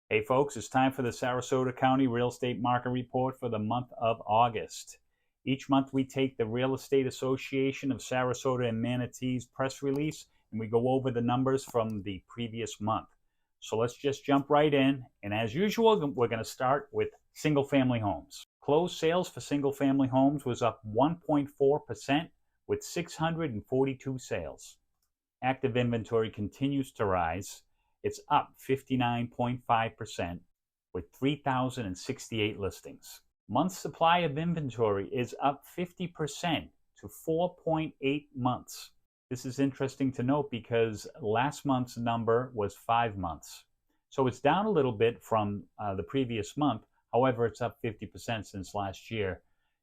Hey folks, it's time for the Sarasota County Real Estate Market Report for the month of August. Each month we take the Real Estate Association of Sarasota and Manatee's press release and we go over the numbers from the previous month. So let's just jump right in, and as usual we're going to start with single family homes. Closed sales for single family homes was up 1.4% with 642 sales. Active inventory continues to rise. It's up 59.5% with 3,068 listings. Month supply of inventory is up 50% to 4.8 months. This is interesting to note because last month's number was 5 months. So it's down a little bit from the previous month. However, it's up 50% since last year.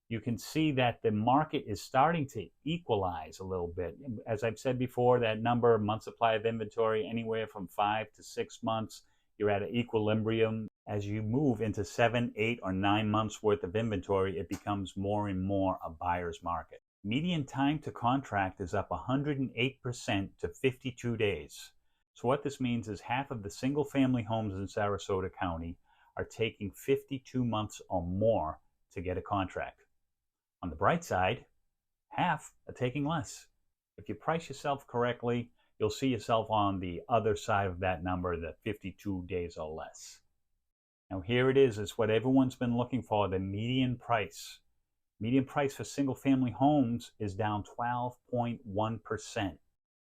You can see that the market is starting to equalize a little bit. As I've said before, that number, month supply of inventory, anywhere from 5 to 6 months, you're at an equilibrium. As you move into 7, 8, or 9 months worth of inventory, it becomes more and more a buyer's market. Median time to contract is up 108% to 52 days. So what this means is half of the single family homes in Sarasota County are taking 52 months or more to get a contract. On the bright side, half are taking less. If you price yourself correctly, you'll see yourself on the other side of that number, the 52 days or less. Now here it is, it's what everyone's been looking for, the median price. Median price for single family homes is down 12.1%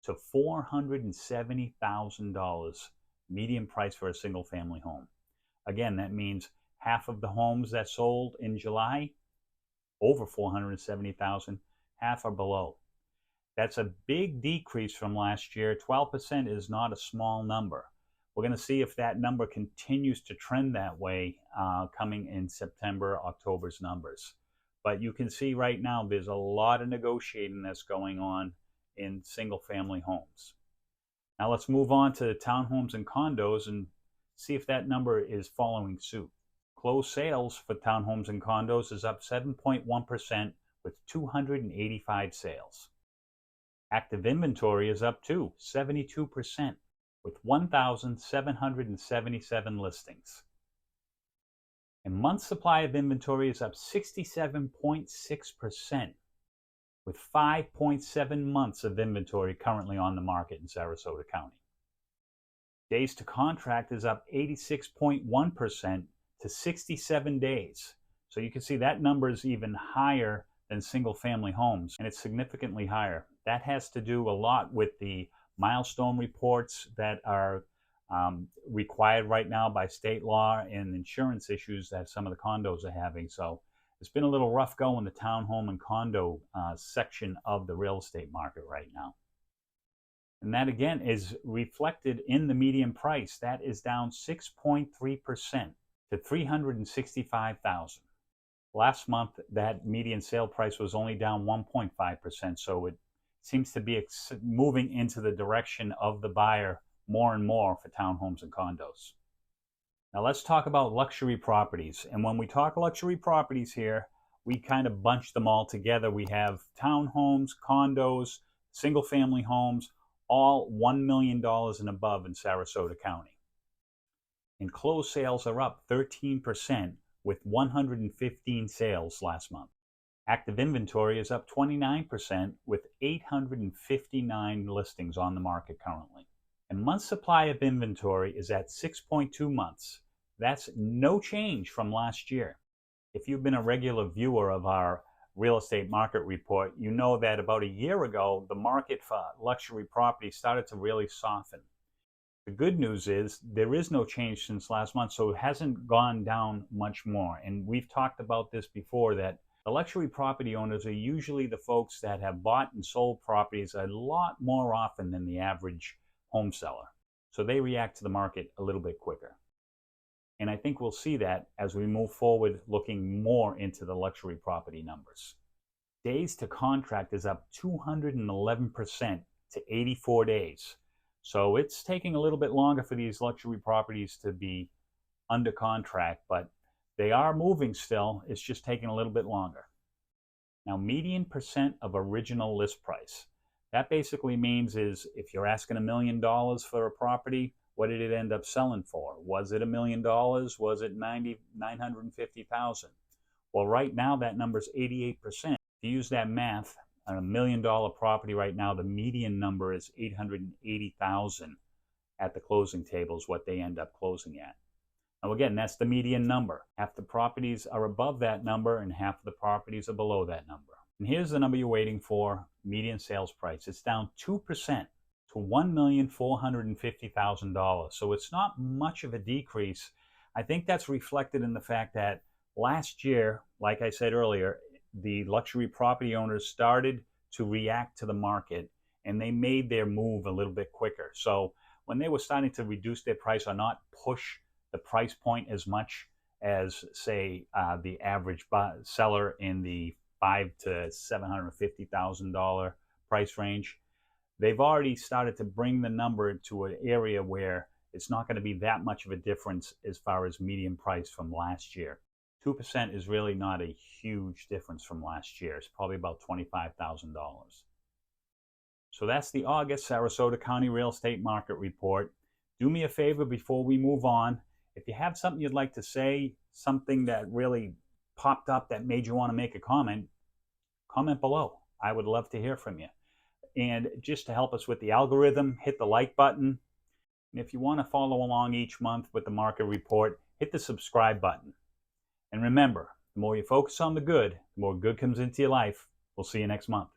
to $470,000 median price for a single family home. Again, that means half of the homes that sold in July over 470,000, half are below. That's a big decrease from last year. 12% is not a small number. We're going to see if that number continues to trend that way coming in September, October's numbers. But you can see right now there's a lot of negotiating that's going on in single family homes. Now let's move on to townhomes and condos and see if that number is following suit. Closed sales for townhomes and condos is up 7.1% with 285 sales. Active inventory is up too, 72% with 1,777 listings. And month supply of inventory is up 67.6% with 5.7 months of inventory currently on the market in Sarasota County. Days to contract is up 86.1% to 67 days. So you can see that number is even higher than single family homes, and it's significantly higher. That has to do a lot with the milestone reports that are required right now by state law and insurance issues that some of the condos are having. So it's been a little rough going the townhome and condo section of the real estate market right now. And that again is reflected in the median price. That is down 6.3% to $365,000. Last month, that median sale price was only down 1.5%, so it seems to be moving into the direction of the buyer more and more for townhomes and condos. Now let's talk about luxury properties. And when we talk luxury properties here, we kind of bunch them all together. We have townhomes, condos, single family homes, all $1 million and above in Sarasota County. And closed sales are up 13% with 115 sales last month. Active inventory is up 29% with 859 listings on the market currently. And month supply of inventory is at 6.2 months. That's no change from last year. If you've been a regular viewer of our real estate market report, you know that about a year ago, the market for luxury property started to really soften. The good news is there is no change since last month, so it hasn't gone down much more. And we've talked about this before, that the luxury property owners are usually the folks that have bought and sold properties a lot more often than the average home seller. So they react to the market a little bit quicker. And I think we'll see that as we move forward looking more into the luxury property numbers. Days to contract is up 211% to 84 days. So it's taking a little bit longer for these luxury properties to be under contract, but they are moving still. It's just taking a little bit longer. Now, median percent of original list price. That basically means is if you're asking $1 million for a property, What did it end up selling for? Was it $1 million? Was it 950,000? Well, right now that number is 88%. If you use that math, on $1 million property right now, the median number is 880,000 at the closing table is what they end up closing at. Now again, that's the median number. Half the properties are above that number and half of the properties are below that number. And here's the number you're waiting for, median sales price. It's down 2% to $1,450,000. So it's not much of a decrease. I think that's reflected in the fact that last year, like I said earlier, the luxury property owners started to react to the market and they made their move a little bit quicker. So when they were starting to reduce their price or not push the price point as much as, say, the average seller in the $500,000 to $750,000 price range, they've already started to bring the number to an area where it's not going to be that much of a difference as far as median price from last year. 2% is really not a huge difference from last year. It's probably about $25,000. So that's the August Sarasota County Real Estate Market Report. Do me a favor before we move on. If you have something you'd like to say, something that really popped up that made you want to make a comment, comment below. I would love to hear from you. And just to help us with the algorithm, hit the like button. And if you want to follow along each month with the market report, hit the subscribe button. And remember, the more you focus on the good, the more good comes into your life. We'll see you next month.